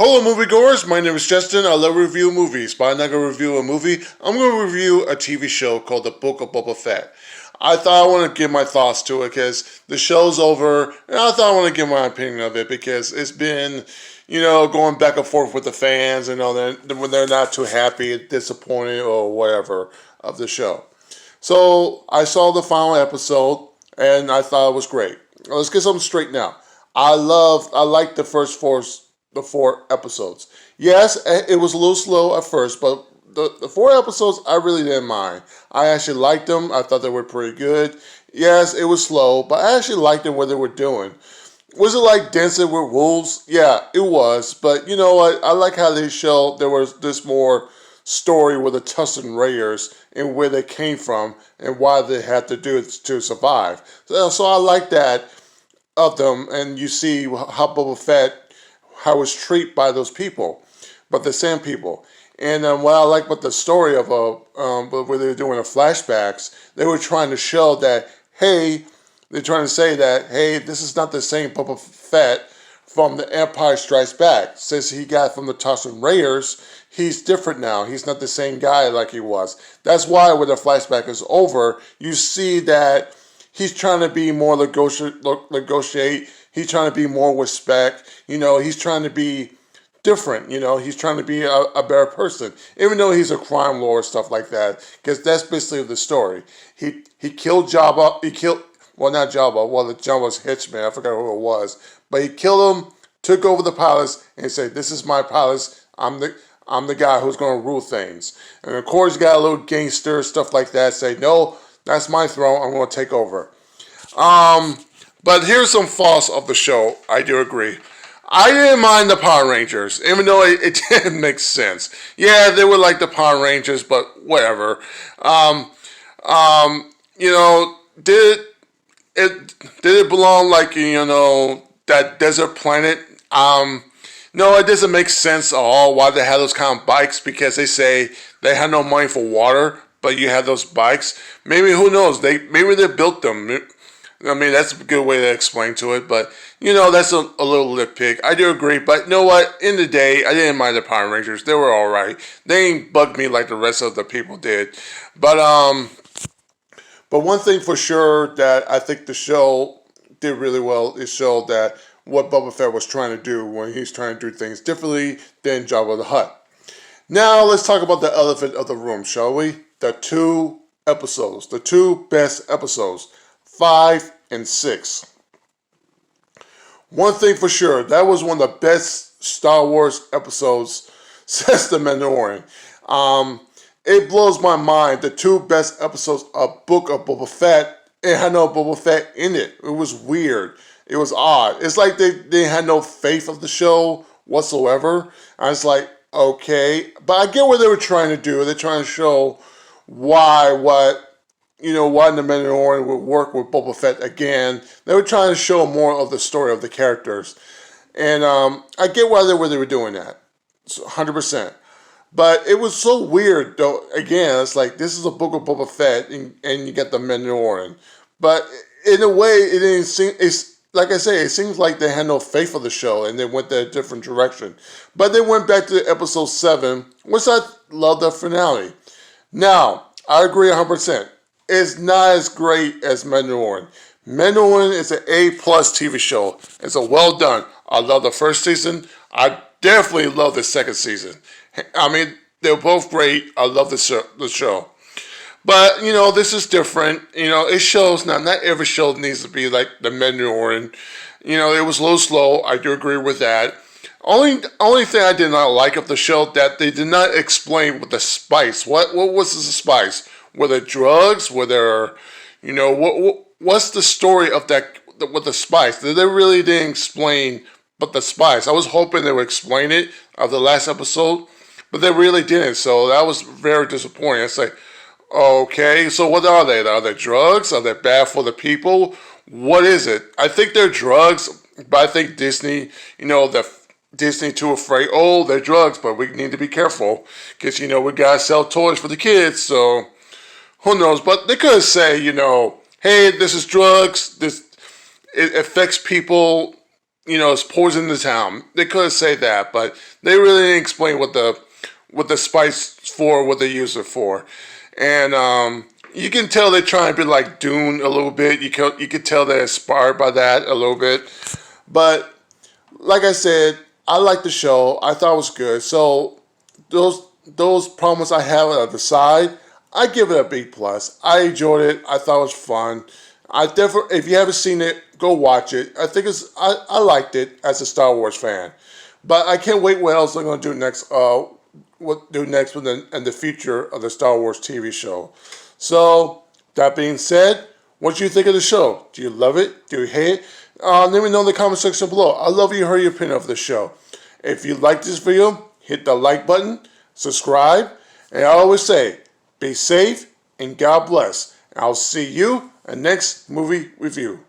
Hello, moviegoers. My name is Justin. I love review movies, but I'm not going to review a movie. I'm going to review a TV show called The Book of Boba Fett. I thought I want to give my thoughts to it because the show's over, and I thought I want to give my opinion of it because it's been, going back and forth with the fans, when they're not too happy, disappointed, or whatever of the show. So I saw the final episode, and I thought it was great. Let's get something straight now. I like the four episodes. Yes, it was a little slow at first, but the four episodes I really didn't mind. I actually liked them. I thought they were pretty good. Yes, it was slow, but I actually liked them what they were doing. Was it like dancing with wolves? Yeah, it was. But you know what? I like how they show there was this more story with the Tusken Raiders and where they came from and why they had to do it to survive. So I like that of them, and you see how Boba Fett how it was treated by those people, but the same people. And what I like about the story of where they were doing the flashbacks, they were trying to show that, hey, they're trying to say that, hey, this is not the same Boba Fett from the Empire Strikes Back. Since he got from the Tusken Raiders, he's different now. He's not the same guy like he was. That's why when the flashback is over, you see that he's trying to be more negotiate. He's trying to be more respect. He's trying to be different. He's trying to be a better person, even though he's a crime lord and stuff like that. Because that's basically the story. He killed Jabba. Not Jabba. Well, the Jabba's henchman. I forgot who it was, but he killed him, took over the palace, and said, "This is my palace. I'm the guy who's going to rule things." And of course, you got a little gangster stuff like that. Say, "No, that's my throne. I'm going to take over." But here's some faults of the show. I do agree. I didn't mind the Power Rangers, even though it didn't make sense. Yeah, they were like the Power Rangers, but whatever. Did it belong like that desert planet? No, it doesn't make sense at all why they have those kind of bikes because they say they had no money for water, but you have those bikes. Maybe who knows? Maybe they built them. I mean, that's a good way to explain to it, but, that's a little nitpick. I do agree, but you know what? In the day, I didn't mind the Power Rangers. They were alright. They ain't bugged me like the rest of the people did. But one thing for sure that I think the show did really well is show that what Boba Fett was trying to do when he's trying to do things differently than Jabba the Hutt. Now, let's talk about the elephant of the room, shall we? The two best episodes. 5 and 6. One thing for sure, that was one of the best Star Wars episodes since The Mandalorian. It blows my mind. The two best episodes of Book of Boba Fett, it had no Boba Fett in it. It was weird. It was odd. It's like they had no faith of the show whatsoever. I was like, okay. But I get what they were trying to do. They're trying to show why the Mandalorian would work with Boba Fett again. They were trying to show more of the story of the characters. And I get why they were doing that. 100%. But it was so weird, though. Again, it's like, this is a Book of Boba Fett, and you get the Mandalorian. But in a way, it didn't seem... Like I say, it seems like they had no faith for the show, and they went a different direction. But they went back to episode 7, which I love the finale. Now, I agree 100%. It's not as great as Mandalorian. Mandalorian is an A-plus TV show. It's a well done. I love the first season. I definitely love the second season. I mean, they're both great. I love the show. But, this is different. It shows not every show needs to be like the Mandalorian. It was a little slow. I do agree with that. Only thing I did not like of the show that they did not explain with the spice. What was the spice? Were there drugs? Were there, what's the story of that with the spice? They really didn't explain but the spice. I was hoping they would explain it of the last episode, but they really didn't. So that was very disappointing. It's like, okay, so what are they? Are they drugs? Are they bad for the people? What is it? I think they're drugs, but I think Disney, Disney too afraid. Oh, they're drugs, but we need to be careful because we gotta sell toys for the kids. So who knows? But they could say, hey, this is drugs. It affects people it's poison the town. They could have said that, but they really didn't explain what the spice for, what they use it for, and you can tell they're trying to be like Dune a little bit. You can tell they're inspired by that a little bit, but like I said, I like the show. I thought it was good. So those problems I have at the side, I give it a B plus. I enjoyed it. I thought it was fun. I definitely, if you haven't seen it, go watch it. I think I liked it as a Star Wars fan, but I can't wait what else they're gonna do next. What do next in the future of the Star Wars TV show. So that being said, what do you think of the show? Do you love it? Do you hate it? Let me know in the comment section below. I'd love to hear your opinion of the show. If you like this video, hit the like button, subscribe, and I always say, be safe and God bless. I'll see you in next movie review.